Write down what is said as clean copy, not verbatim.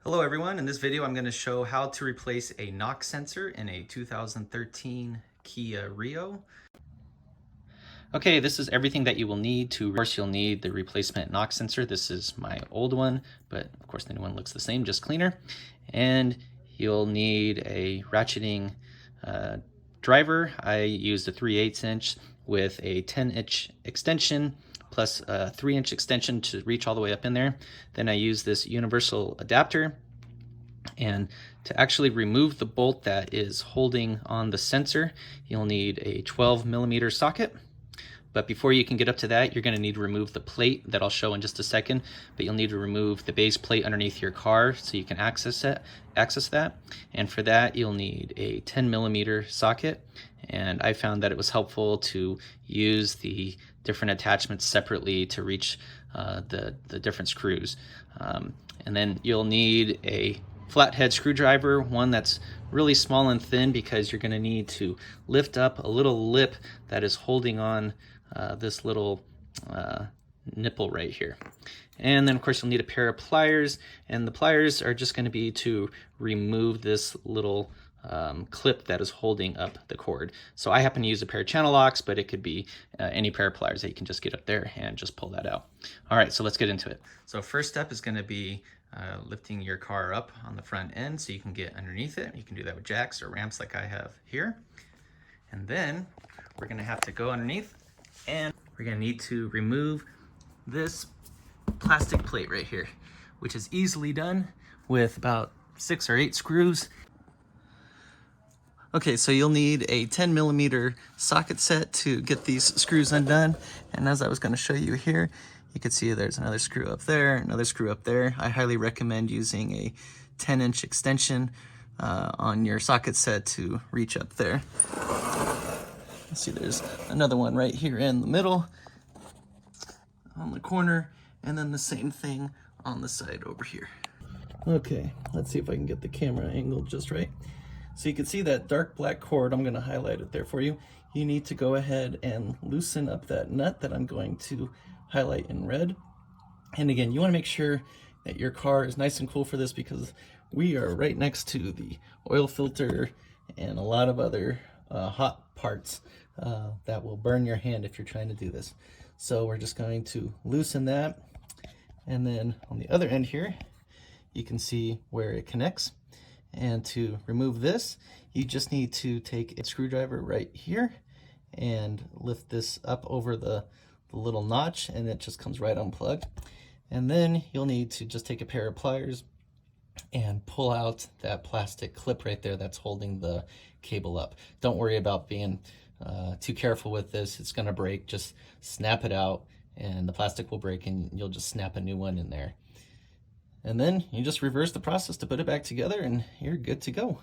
Hello everyone, in this video I'm going to show how to replace a knock sensor in a 2013 Kia Rio. Okay, this is everything that you will need to, of course you'll need the replacement knock sensor. This is my old one, but of course the new one looks the same, just cleaner. And you'll need a ratcheting driver. I used a 3/8 inch with a 10-inch extension plus a 3-inch extension to reach all the way up in there. Then I use this universal adapter. And to actually remove the bolt that is holding on the sensor, you'll need a 12mm socket. But before you can get up to that, you're going to need to remove the plate that I'll show in just a second. But you'll need to remove the base plate underneath your car so you can access that. And for that, you'll need a 10mm socket. And I found that it was helpful to use the different attachments separately to reach the different screws. And then you'll need a flathead screwdriver, one that's really small and thin, because you're going to need to lift up a little lip that is holding on this little nipple right here. And then of course you'll need a pair of pliers, and the pliers are just going to be to remove this little clip that is holding up the cord. So I happen to use a pair of channel locks, but it could be any pair of pliers that you can just get up there and just pull that out. All right, so let's get into it. So first step is going to be lifting your car up on the front end so you can get underneath it. You can do that with jacks or ramps like I have here. And then we're going to have to go underneath, and we're going to need to remove this plastic plate right here, which is easily done with about 6 or 8 screws. Okay, so you'll need a 10mm socket set to get these screws undone. And as I was going to show you here, you can see there's another screw up there, another screw up there. I highly recommend using a 10-inch extension on your socket set to reach up there. See, there's another one right here in the middle, on the corner, and then the same thing on the side over here. Okay, let's see if I can get the camera angled just right. So you can see that dark black cord. I'm going to highlight it there for you. You need to go ahead and loosen up that nut that I'm going to highlight in red. And again, you want to make sure that your car is nice and cool for this, because we are right next to the oil filter and a lot of other hot parts that will burn your hand if you're trying to do this. So we're just going to loosen that. And then on the other end here, you can see where it connects. And to remove this, you just need to take a screwdriver right here and lift this up over the little notch, and it just comes right unplugged. And then you'll need to just take a pair of pliers and pull out that plastic clip right there that's holding the cable up. Don't worry about being too careful with this. It's going to break. Just snap it out and the plastic will break, and you'll just snap a new one in there. And then you just reverse the process to put it back together, and you're good to go.